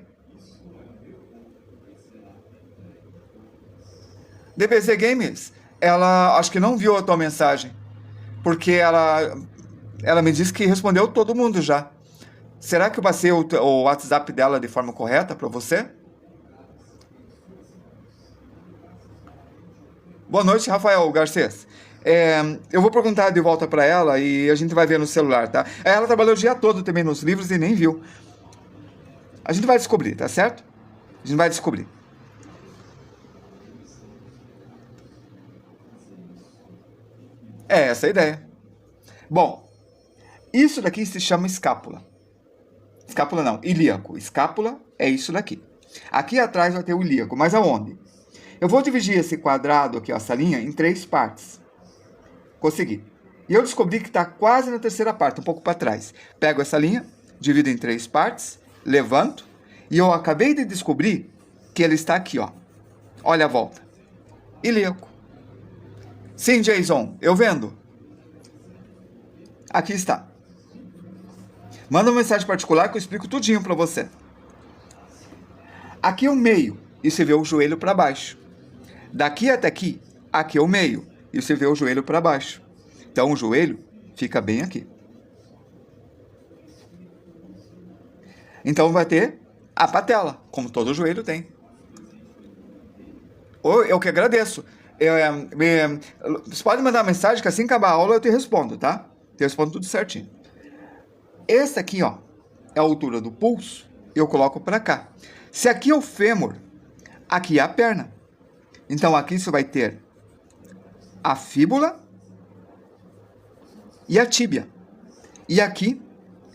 DBZ Games, ela acho que não viu a tua mensagem, porque ela me disse que respondeu todo mundo já. Será que eu passei o WhatsApp dela de forma correta para você? Boa noite, Rafael Garcês. Eu vou perguntar de volta para ela e a gente vai ver no celular, tá? Ela trabalhou o dia todo também nos livros e nem viu. A gente vai descobrir, tá certo? A gente vai descobrir. É essa a ideia. Bom, isso daqui se chama escápula. Escápula não, ilíaco. Escápula é isso daqui. Aqui atrás vai ter o ilíaco, mas aonde? Eu vou dividir esse quadrado aqui, essa linha, em 3 partes. Consegui. E eu descobri que está quase na terceira parte, um pouco para trás. Pego essa linha, divido em 3 partes, levanto, e eu acabei de descobrir que ele está aqui, ó. Olha a volta. Ilíaco. Sim, Jason, eu vendo. Aqui está. Manda uma mensagem particular que eu explico tudinho para você. Aqui é o meio, e você vê o joelho para baixo. Daqui até aqui, aqui é o meio, e você vê o joelho para baixo. Então o joelho fica bem aqui. Então vai ter a patela, como todo joelho tem. Eu que agradeço. Você pode mandar uma mensagem que assim que acabar a aula eu te respondo, tá? Eu respondo tudo certinho. Esse aqui, ó, é a altura do pulso. Eu coloco para cá. Se aqui é o fêmur, aqui é a perna. Então aqui você vai ter a fíbula e a tíbia. E aqui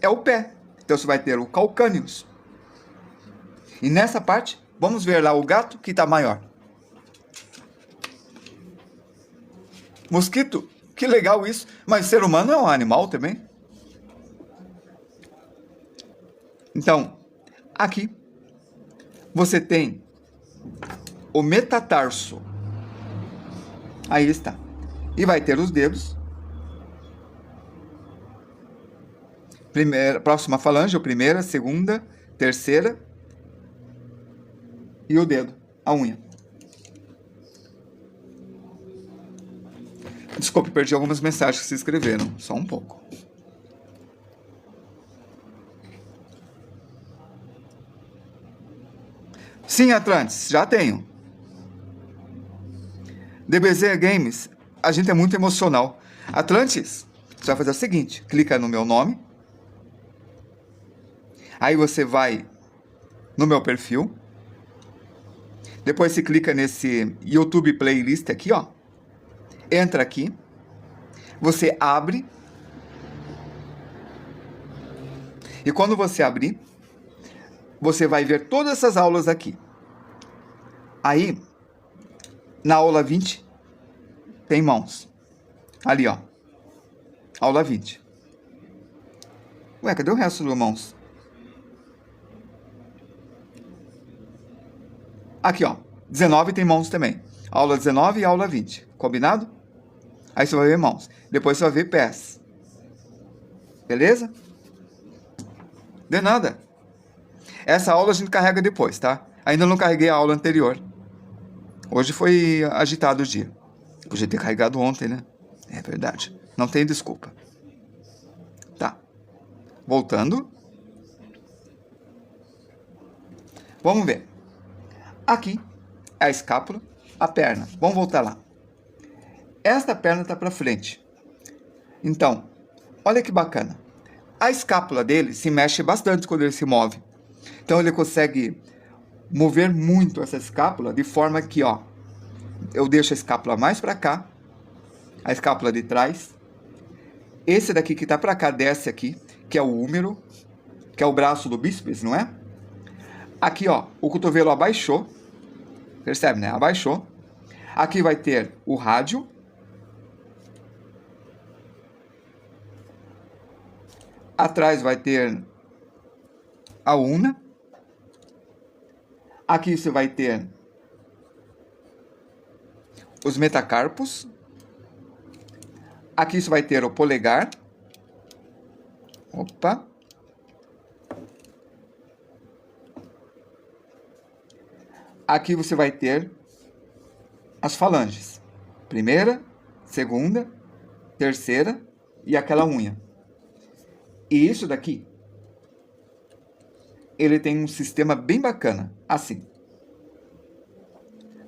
é o pé. Então você vai ter o calcâneus. E nessa parte, vamos ver lá o gato que está maior. Mosquito, que legal isso. Mas ser humano é um animal também. Então, aqui você tem o metatarso. Aí está. E vai ter os dedos. Próxima falange, a primeira, segunda, terceira. E o dedo, a unha. Desculpe, perdi algumas mensagens que se escreveram. Só um pouco. Sim, Atlantis, já tenho. DBZ Games, a gente é muito emocional. Atlantis, você vai fazer o seguinte, clica no meu nome. Aí você vai no meu perfil. Depois você clica nesse YouTube Playlist aqui, ó. Entra aqui. Você abre. E quando você abrir, você vai ver todas essas aulas aqui. Aí, na aula 20, tem mãos. Ali, ó. Aula 20. Ué, cadê o resto do mãos? Aqui, ó. 19 tem mãos também. Aula 19 e aula 20. Combinado? Aí você vai ver mãos. Depois você vai ver pés. Beleza? De nada. Essa aula a gente carrega depois, tá? Ainda não carreguei a aula anterior. Hoje foi agitado o dia. Podia ter carregado ontem, né? É verdade. Não tem desculpa. Tá. Voltando. Vamos ver. Aqui é a escápula, a perna. Vamos voltar lá. Esta perna está para frente. Então, olha que bacana. A escápula dele se mexe bastante quando ele se move. Então ele consegue mover muito essa escápula de forma que, ó, eu deixo a escápula mais para cá, a escápula de trás. Esse daqui que está para cá desce aqui, que é o húmero, que é o braço do bíceps, não é? Aqui, ó, o cotovelo abaixou. Percebe, né? Abaixou. Aqui vai ter o rádio. Atrás vai ter a una. Aqui você vai ter os metacarpos. Aqui você vai ter o polegar. Opa. Aqui você vai ter as falanges. Primeira, segunda, terceira e aquela unha. E isso daqui, ele tem um sistema bem bacana, assim.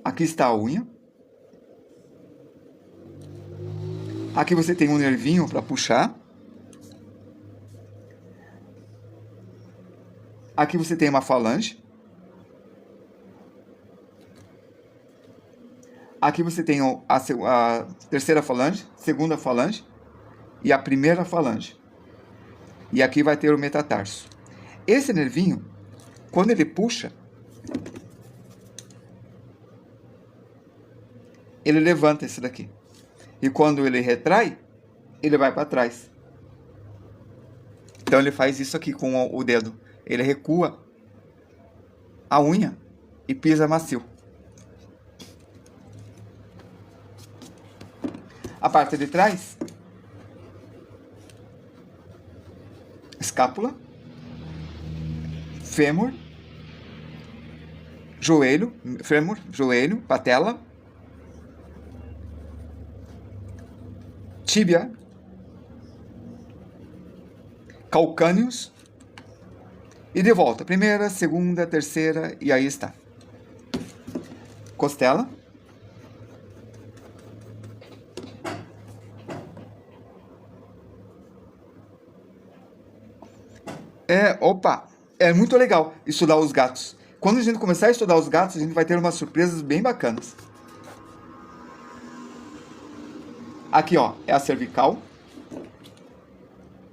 Aqui está a unha. Aqui você tem um nervinho para puxar. Aqui você tem uma falange. Aqui você tem a terceira falange, segunda falange e a primeira falange. E aqui vai ter o metatarso. Esse nervinho, quando ele puxa, ele levanta esse daqui. E quando ele retrai, ele vai para trás. Então ele faz isso aqui com o dedo. Ele recua a unha e pisa macio. A parte de trás, escápula, fêmur, joelho, patela, tíbia, calcâneos e de volta. Primeira, segunda, terceira e aí está. Costela, Opa, é muito legal estudar os gatos. Quando a gente começar a estudar os gatos, a gente vai ter umas surpresas bem bacanas. Aqui, ó, é a cervical.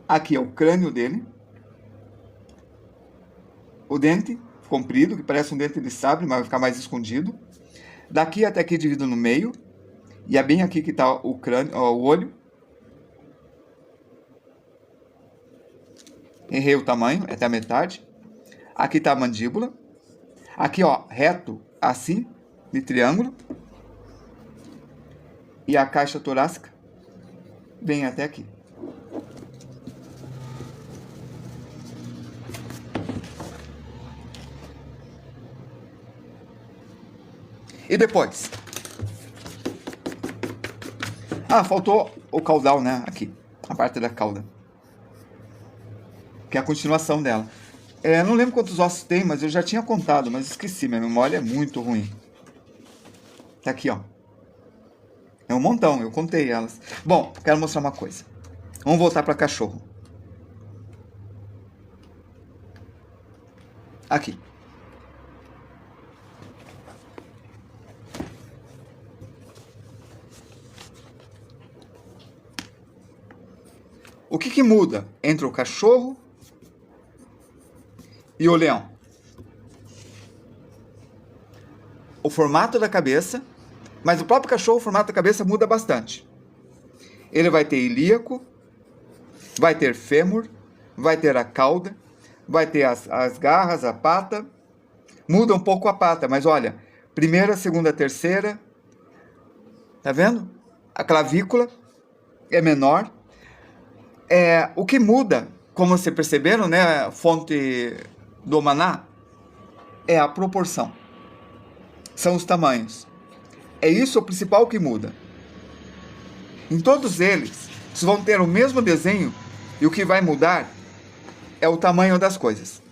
Aqui é o crânio dele. O dente comprido, que parece um dente de sabre, mas vai ficar mais escondido. Daqui até aqui dividido no meio. E é bem aqui que está o crânio, ó, o olho. Errei o tamanho, é até a metade. Aqui está a mandíbula. Aqui, ó, reto, assim, de triângulo. E a caixa torácica vem até aqui. E depois? Ah, faltou o caudal, né? Aqui, a parte da cauda. Que é a continuação dela. Não lembro quantos ossos tem, mas eu já tinha contado, mas esqueci. Minha memória é muito ruim. Tá aqui, ó. É um montão, eu contei elas. Bom, quero mostrar uma coisa. Vamos voltar para cachorro. Aqui. O que muda entre o cachorro e o leão? O formato da cabeça, mas o próprio cachorro, o formato da cabeça muda bastante. Ele vai ter ilíaco, vai ter fêmur, vai ter a cauda, vai ter as garras, a pata. Muda um pouco a pata, mas olha, primeira, segunda, terceira, tá vendo? A clavícula é menor. O que muda, como vocês perceberam, né, fonte do Maná, é a proporção. São os tamanhos. É isso o principal que muda. Em todos eles, vocês vão ter o mesmo desenho e o que vai mudar é o tamanho das coisas.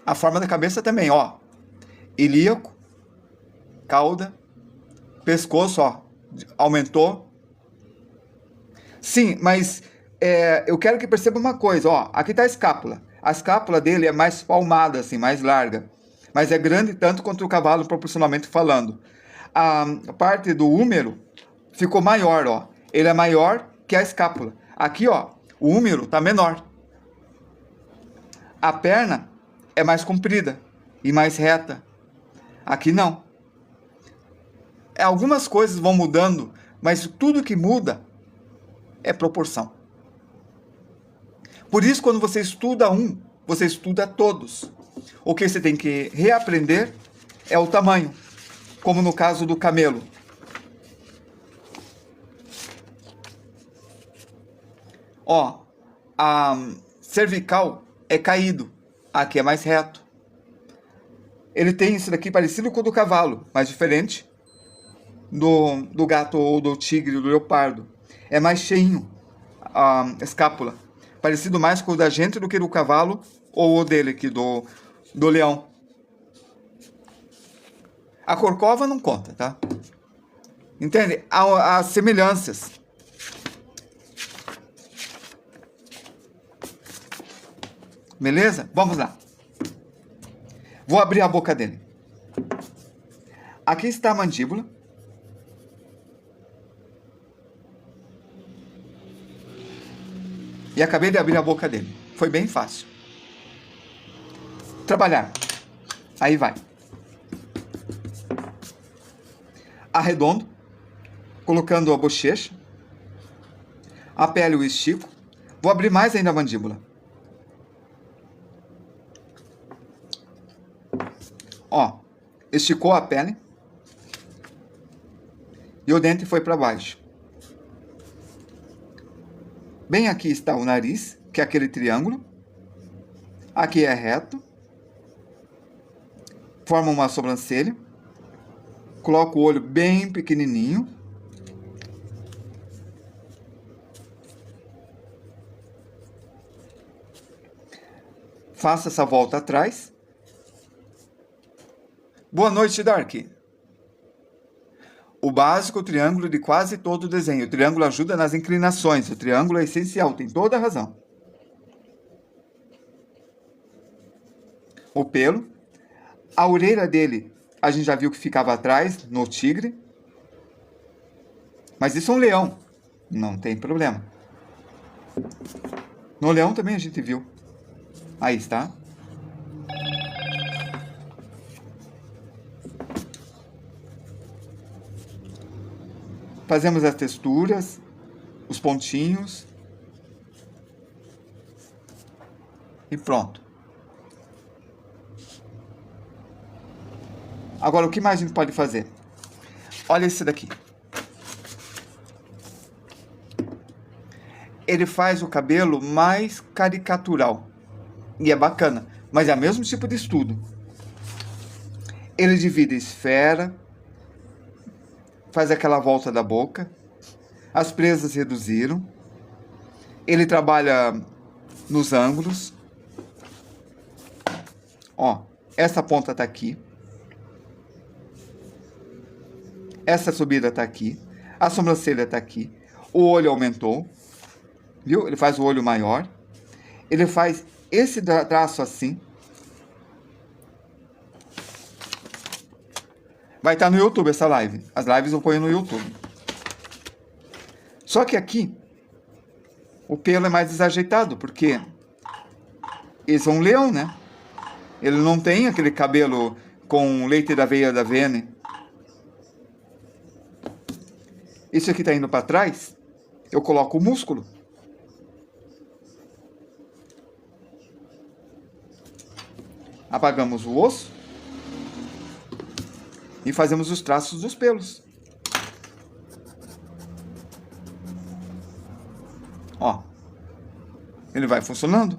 A forma da cabeça também, ó. Ilíaco, cauda, pescoço, ó, aumentou. Sim, mas eu quero que perceba uma coisa, ó. Aqui está a escápula. A escápula dele é mais palmada, assim, mais larga. Mas é grande tanto quanto o cavalo, proporcionalmente falando. A parte do húmero ficou maior, ó. Ele é maior que a escápula. Aqui, ó, o húmero está menor. A perna é mais comprida e mais reta. Aqui não. Algumas coisas vão mudando, mas tudo que muda é proporção. Por isso, quando você estuda um, você estuda todos. O que você tem que reaprender é o tamanho, como no caso do camelo. Ó, a cervical é caído, aqui é mais reto. Ele tem isso daqui parecido com o do cavalo, mas diferente do gato ou do tigre, do leopardo. É mais cheinho a escápula. Parecido mais com o da gente do que do cavalo ou o dele aqui, do leão. A corcova não conta, tá? Entende? As semelhanças. Beleza? Vamos lá. Vou abrir a boca dele. Aqui está a mandíbula. E acabei de abrir a boca dele. Foi bem fácil. Trabalhar. Aí vai. Arredondo. Colocando a bochecha. A pele eu estico. Vou abrir mais ainda a mandíbula. Ó. Esticou a pele. E o dente foi para baixo. Bem aqui está o nariz, que é aquele triângulo. Aqui é reto. Forma uma sobrancelha. Coloco o olho bem pequenininho. Faço essa volta atrás. Boa noite, Dark. o básico, o triângulo de quase todo o desenho. O triângulo ajuda nas inclinações. O triângulo é essencial, tem toda a razão. O pelo. A orelha dele, a gente já viu que ficava atrás, no tigre. Mas isso é um leão. Não tem problema. No leão também a gente viu. Aí está. Fazemos as texturas, os pontinhos. E pronto. Agora, o que mais a gente pode fazer? Olha esse daqui. Ele faz o cabelo mais caricatural. E é bacana. Mas é o mesmo tipo de estudo. Ele divide esfera. Faz aquela volta da boca. As presas reduziram. Ele trabalha nos ângulos. Ó, essa ponta tá aqui. Essa subida tá aqui. A sobrancelha tá aqui. O olho aumentou. Viu? Ele faz o olho maior. Ele faz esse traço assim. Vai estar no YouTube essa live. As lives eu ponho no YouTube. Só que aqui, o pelo é mais desajeitado, porque esse é um leão, né? Ele não tem aquele cabelo com leite da veia da Vene. Isso aqui está indo para trás, eu coloco o músculo. Apagamos o osso. E fazemos os traços dos pelos. Ó. Ele vai funcionando.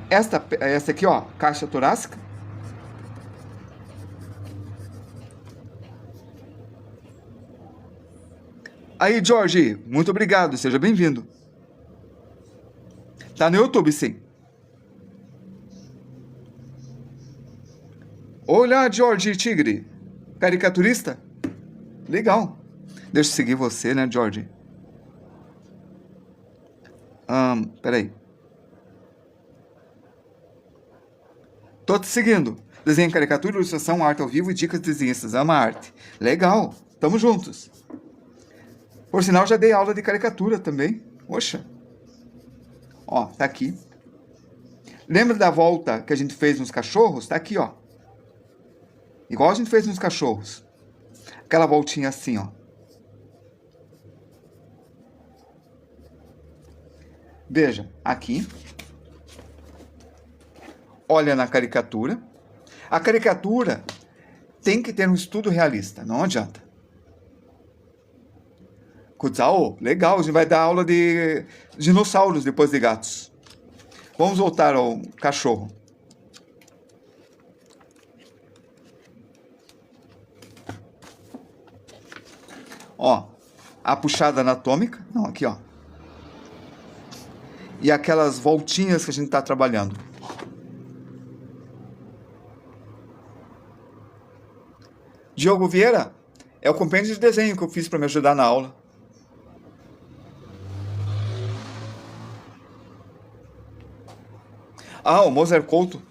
Essa aqui, ó, caixa torácica. Aí, Jorge, muito obrigado, seja bem-vindo. Tá no YouTube, sim. Olá, Jorge Tigre. Caricaturista? Legal. Deixa eu seguir você, né, Jorge? Peraí. Tô te seguindo. Desenho, caricatura, ilustração, arte ao vivo e dicas de desenhistas. Ama arte. Legal. Tamo juntos. Por sinal, já dei aula de caricatura também. Poxa. Ó, tá aqui. Lembra da volta que a gente fez nos cachorros? Tá aqui, ó. Igual a gente fez nos cachorros. Aquela voltinha assim, ó. Veja, aqui. Olha na caricatura. A caricatura tem que ter um estudo realista, não adianta. Kutsao, legal, a gente vai dar aula de dinossauros depois de gatos. Vamos voltar ao cachorro. Ó, a puxada anatômica, não, aqui, ó. E aquelas voltinhas que a gente está trabalhando. Diogo Vieira, é o compêndio de desenho que eu fiz para me ajudar na aula. Ah, o Mozart Couto.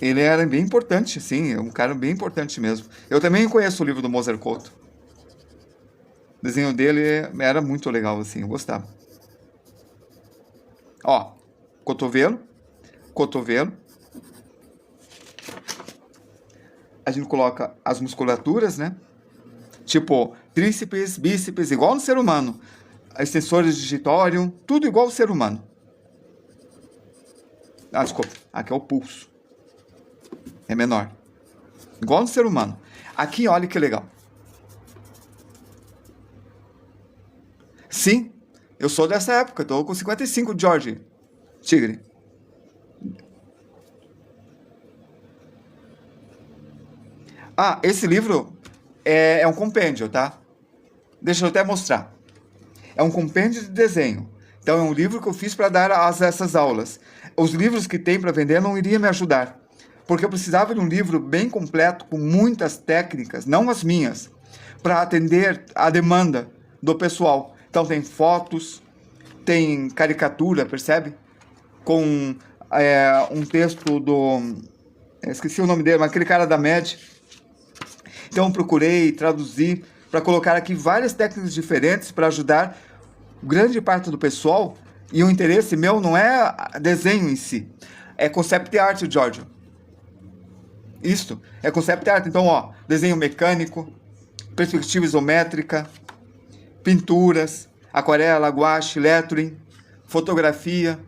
Ele era bem importante, sim, é um cara bem importante mesmo. Eu também conheço o livro do Mozart Couto. O desenho dele era muito legal, assim, eu gostava. Ó, cotovelo, cotovelo. A gente coloca as musculaturas, né? Tipo, tríceps, bíceps, igual no ser humano. Extensores digitório, tudo igual ao ser humano. Ah, desculpa, aqui é o pulso. É menor. Igual no ser humano. Aqui, olha que legal. Sim, eu sou dessa época. Estou com 55, George. Tigre. Ah, esse livro é um compêndio, tá? Deixa eu até mostrar. É um compêndio de desenho. Então, é um livro que eu fiz para dar essas aulas. Os livros que tem para vender não iriam me ajudar. porque eu precisava de um livro bem completo, com muitas técnicas, não as minhas, para atender a demanda do pessoal. Então tem fotos, tem caricatura, percebe? Com um texto do... esqueci o nome dele, mas aquele cara da MED. Então eu procurei traduzir para colocar aqui várias técnicas diferentes para ajudar grande parte do pessoal. E o interesse meu não é desenho em si, é concept art, Giorgio. Isto é concept art. Então, ó, desenho mecânico, perspectiva isométrica, pinturas, aquarela, guache, lettering, fotografia.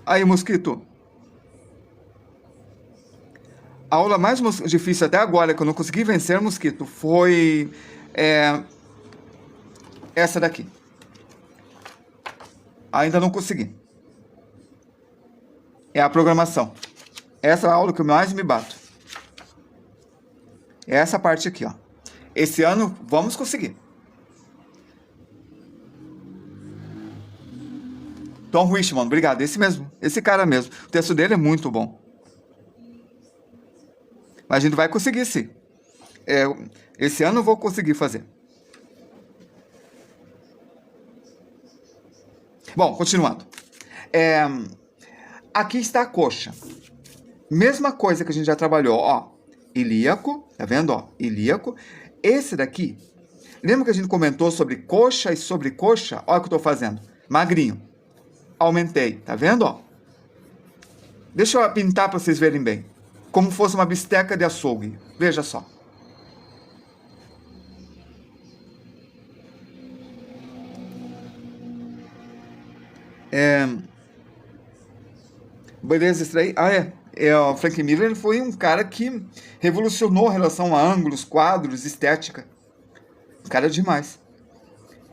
Aí, mosquito. A aula mais difícil até agora, que eu não consegui vencer, mosquito, foi essa daqui. Ainda não consegui. É a programação. Essa é a aula que eu mais me bato. É essa parte aqui, ó. Esse ano, vamos conseguir. Tom Richmond, obrigado. Esse mesmo. Esse cara mesmo. O texto dele é muito bom. Mas a gente vai conseguir, sim. Esse ano eu vou conseguir fazer. Bom, continuando. Aqui está a coxa. Mesma coisa que a gente já trabalhou, ó. Ilíaco, tá vendo, ó? Ilíaco. Esse daqui, lembra que a gente comentou sobre coxa e sobrecoxa? Olha o que eu tô fazendo. Magrinho. Aumentei, tá vendo, ó? Deixa eu pintar para vocês verem bem. Como fosse uma bisteca de açougue. Veja só. Beleza, isso daí. O Frank Miller foi um cara que revolucionou a relação a ângulos, quadros, estética. Um cara demais.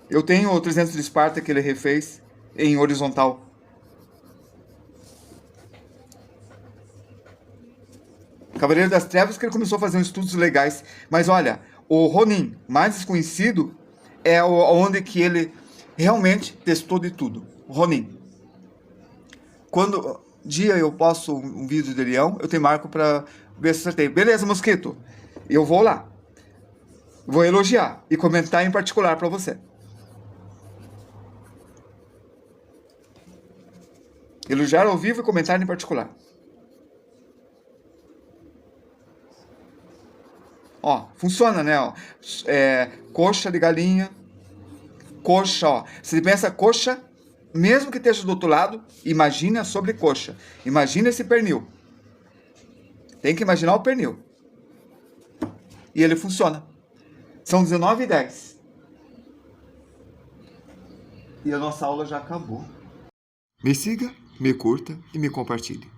Eu tenho o 300 de Esparta que ele refez em horizontal. Cavaleiro das Trevas, que ele começou a fazer uns estudos legais. Mas olha, o Ronin, mais desconhecido, é onde que ele realmente testou de tudo. O Ronin. Quando dia eu posto um vídeo de leão, eu te marco para ver se acertei. Beleza, mosquito? Eu vou lá. Vou elogiar e comentar em particular para você. Elogiar ao vivo e comentar em particular. Ó, funciona, né? Ó, coxa de galinha. Coxa, ó. Você pensa coxa, mesmo que esteja do outro lado, imagine a sobrecoxa. Imagina esse pernil. Tem que imaginar o pernil. E ele funciona. São 19h10. E a nossa aula já acabou. Me siga, me curta e me compartilhe.